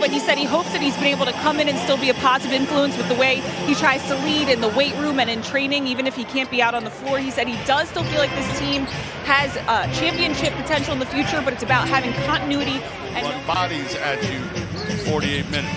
but he said he hopes that he's been able to come in and still be a positive influence with the way he tries to lead in the weight room and in training, even if he can't be out on the floor. He said he does still feel like this team has championship potential in the future, but it's about having continuity. And bodies at you 48 minutes.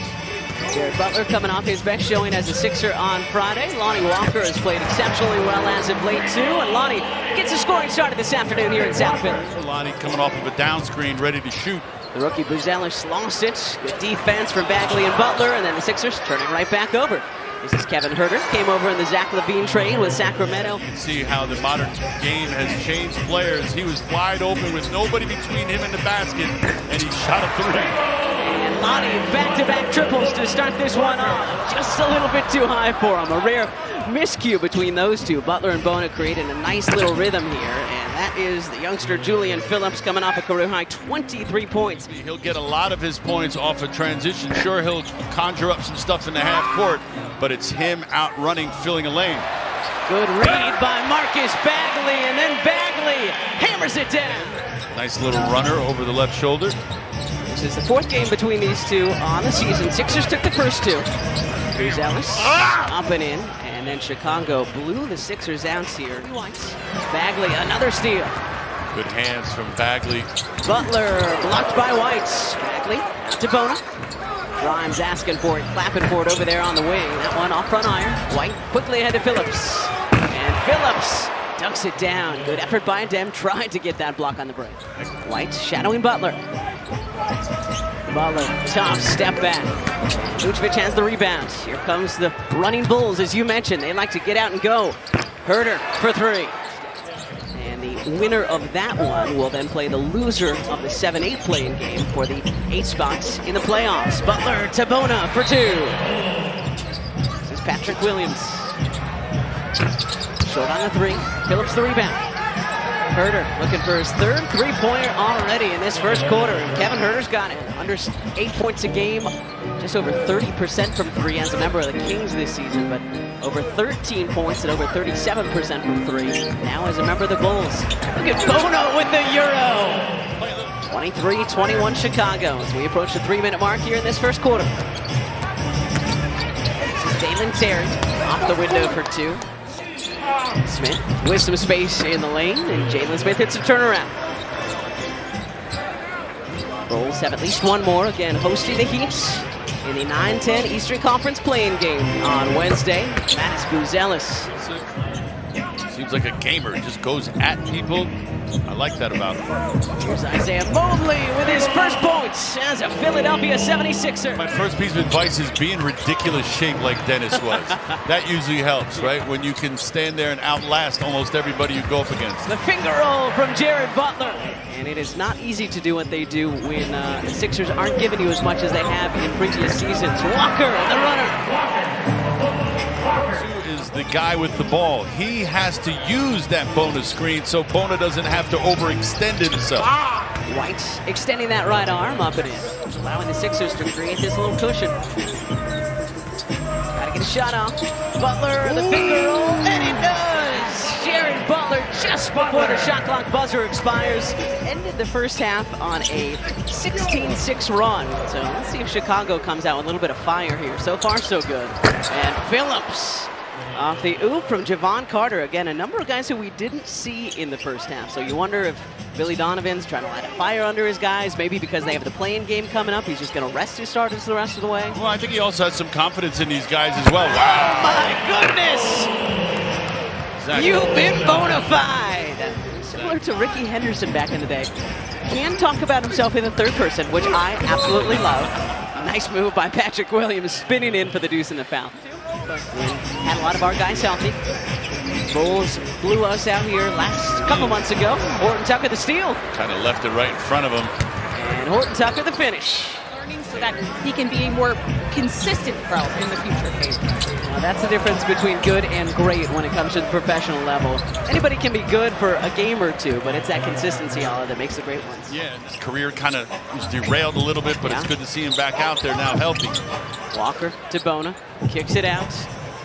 Jared Butler coming off his bench, showing as a Sixer on Friday. Lonnie Walker has played exceptionally well as of late, too. And Lonnie gets a scoring started this afternoon here in South Philly. Lonnie coming off of a down screen, ready to shoot. The rookie Buzelis lost it. Good defense from Bagley and Butler, and then the Sixers turning right back over. This is Kevin Huerter. Came over in the Zach LaVine trade with Sacramento. You can see how the modern game has changed players. He was wide open with nobody between him and the basket, and he shot a three. And Lonnie back-to-back triples to start this one off. Just a little bit too high for him. A rare miscue between those two. Butler and Bona creating a nice little rhythm here. And that is the youngster Julian Phillips coming off a career-high 23 points. He'll get a lot of his points off of transition. Sure, he'll conjure up some stuff in the half court, but it's him out running, filling a lane. Good read by Marcus Bagley, and then Bagley hammers it down. Nice little runner over the left shoulder. This is the fourth game between these two on the season. Sixers took the first two. Here's Ellis up and in, and then Chicago blew the Sixers out here. Bagley, another steal. Good hands from Bagley. Butler blocked by White. Bagley out to Bona. Grimes asking for it, clapping for it over there on the wing. That one off front iron. White quickly ahead to Phillips. And Phillips dunks it down. Good effort by Dem. Tried to get that block on the break. White shadowing Butler. Butler, tough step back. Vucevic has the rebound. Here comes the running Bulls, as you mentioned. They like to get out and go. Huerter for three. And the winner of that one will then play the loser of the 7-8 play-in game for the 8 spots in the playoffs. Butler to Bona for two. This is Patrick Williams. Short on the three. Phillips the rebound. Huerter looking for his third three-pointer already in this first quarter. Kevin Huerter's got it. Under 8 points a game. Just over 30% from three as a member of the Kings this season, but over 13 points and over 37% from three. Now as a member of the Bulls. Look at Bona with the Euro. 23-21 Chicago as we approach the 3-minute mark here in this first quarter. This is Dalen Terry off the window for two. Smith with some space in the lane, and Jalen Smith hits a turnaround. Bulls have at least one more, again hosting the Heat in the 9-10 Eastern Conference play-in game on Wednesday. That is Buzelis. Seems like a gamer, just goes at people. I like that about him. Here's Isaiah Mobley with his first points as a Philadelphia 76er. My first piece of advice is be in ridiculous shape like Dennis was. That usually helps, right? When you can stand there and outlast almost everybody you go up against. The finger roll from Jared Butler. And it is not easy to do what they do when the Sixers aren't giving you as much as they have in previous seasons. Walker, the runner. Is the guy with the ball. He has to use that Bona screen so Bona doesn't have to overextend himself. White extending that right arm up and in, allowing the Sixers to create this little cushion. Gotta get a shot off. Butler, the finger roll, and it does! Jared Butler, just before the shot clock buzzer expires, ended the first half on a 16-6 run. So let's see if Chicago comes out with a little bit of fire here. So far, so good. And Phillips off the oop from Javon Carter. Again, a number of guys who we didn't see in the first half. So you wonder if Billy Donovan's trying to light a fire under his guys, maybe because they have the play-in game coming up. He's just going to rest his starters the rest of the way. Well, I think he also has some confidence in these guys as well. Wow. Oh my goodness! Exactly. You've been bona fide! Similar to Ricky Henderson back in the day. Can talk about himself in the third person, which I absolutely love. Nice move by Patrick Williams, spinning in for the deuce and the foul. Had a lot of our guys healthy. Bulls blew us out here last couple months ago. Horton Tucker the steal. Kind of left it right in front of him. And Horton Tucker the finish. Learning so that he can be a more consistent pro in the future. Well, that's the difference between good and great when it comes to the professional level. Anybody can be good for a game or two, but it's that consistency, Alla, that makes the great ones. Yeah, his career kind of was derailed a little bit, but it's good to see him back out there now healthy. Walker to Bona, kicks it out.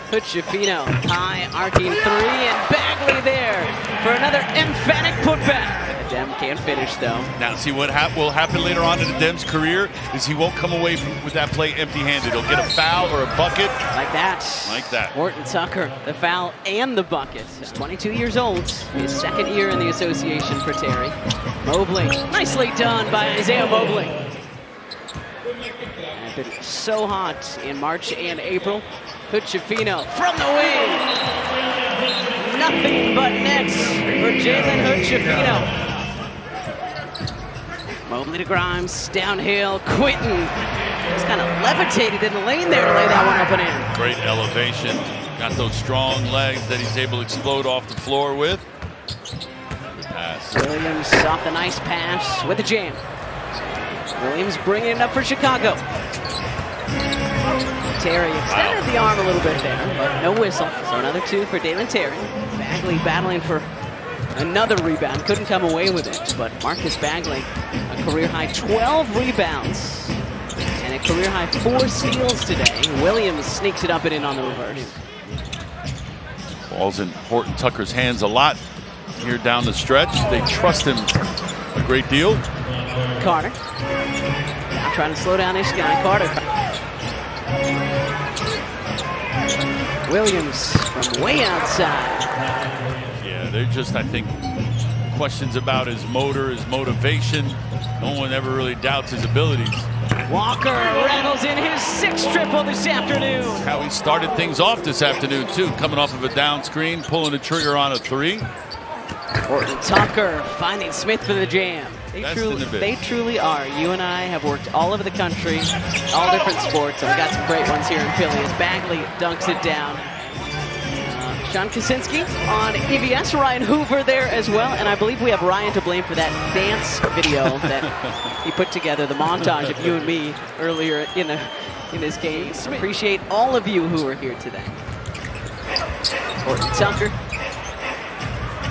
Pucciafino, high arcing three, and Bagley there for another emphatic putback. Dem can't finish, though. Now, see what will happen later on in the Dem's career is he won't come away with that play empty-handed. He'll get a foul or a bucket. Like that. Like that. Horton Tucker, the foul and the bucket. He's 22 years old. His second year in the association for Terry. Mobley, nicely done by Isaiah Mobley. And been so hot in March and April. Hood-Schifino from the wing. Nothing but nets for Jalen Hood-Schifino. Mobley to Grimes, downhill, Quinton. Just kind of levitated in the lane there to lay that one up and in. Great elevation. Got those strong legs that he's able to explode off the floor with. Pass. Williams off the nice pass with the jam. Williams bringing it up for Chicago. Terry extended the arm a little bit there, but no whistle. So another 2 for Dalen Terry. Bagley battling for another rebound. Couldn't come away with it, but Marcus Bagley, a career-high 12 rebounds and a career-high 4 steals today. Williams sneaks it up and in on the reverse. Ball's in Horton Tucker's hands a lot here down the stretch. They trust him a great deal. Carter. Now trying to slow down this guy. Carter. Williams from way outside. Yeah, they're just, I think, questions about his motor, his motivation. No one ever really doubts his abilities. Walker rattles in his 6th triple this afternoon. How he started things off this afternoon, too. Coming off of a down screen, pulling the trigger on a 3. Horton Tucker finding Smith for the jam. They truly are. You and I have worked all over the country, all different sports, and we got some great ones here in Philly as Bagley dunks it down. Sean Kaczynski on EBS, Ryan Hoover there as well, and I believe we have Ryan to blame for that dance video that he put together, the montage of you and me earlier in this game. Appreciate all of you who are here today. Horton Tucker.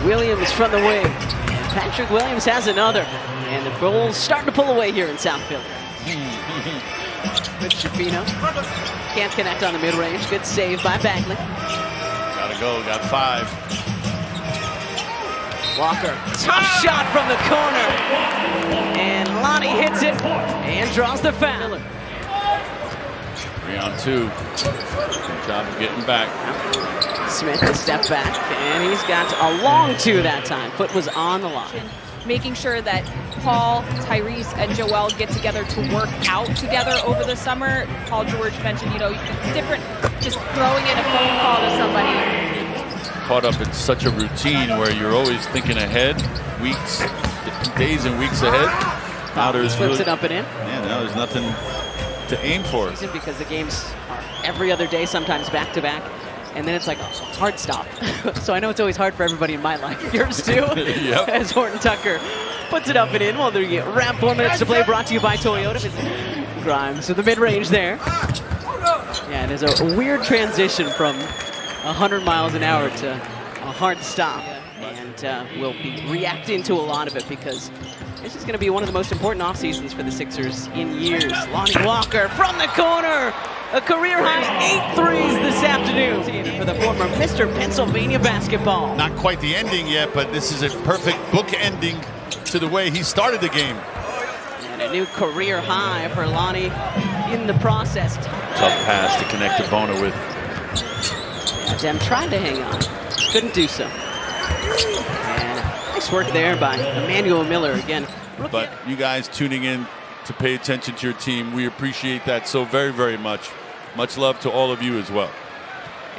Williams from the wing. And Patrick Williams has another. And the Bulls starting to pull away here in South Philly. Good Schifino. Can't connect on the mid-range. Good save by Bagley. Gotta go, got 5. Walker, tough shot from the corner. And Lonnie hits it and draws the foul. 3 on 2. Good job of getting back. Smith a step back, and he's got a long 2 that time. Foot was on the line. Making sure that Paul, Tyrese, and Joel get together to work out together over the summer. Paul George mentioned, different, just throwing in a phone call to somebody. Caught up in such a routine where you're always thinking ahead, days and weeks ahead. Now there's flips it up and in. Yeah, now there's nothing to aim for. Because the games are every other day, sometimes back-to-back. And then it's like a hard stop. So I know it's always hard for everybody in my life. Yours too? Yep. As Horton Tucker puts it up and in. Well, there you get around 4 minutes to play, brought to you by Toyota. Grimes to the mid-range there. Yeah, it is a weird transition from 100 miles an hour to a hard stop. And we'll be reacting to a lot of it because this is going to be one of the most important off seasons for the Sixers in years. Lonnie Walker from the corner. A career-high 8 threes this afternoon for the former Mr. Pennsylvania basketball. Not quite the ending yet, but this is a perfect book ending to the way he started the game. And a new career high for Lonnie in the process. Tough pass to connect to Bona with. Dem tried to hang on, couldn't do so. And nice work there by Emmanuel Miller again. But you guys tuning in to pay attention to your team, we appreciate that so very, very much. Much love to all of you as well.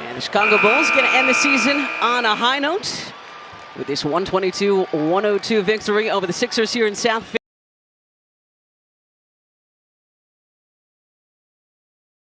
And the Chicago Bulls going to end the season on a high note with this 122-102 victory over the Sixers here in South Philly.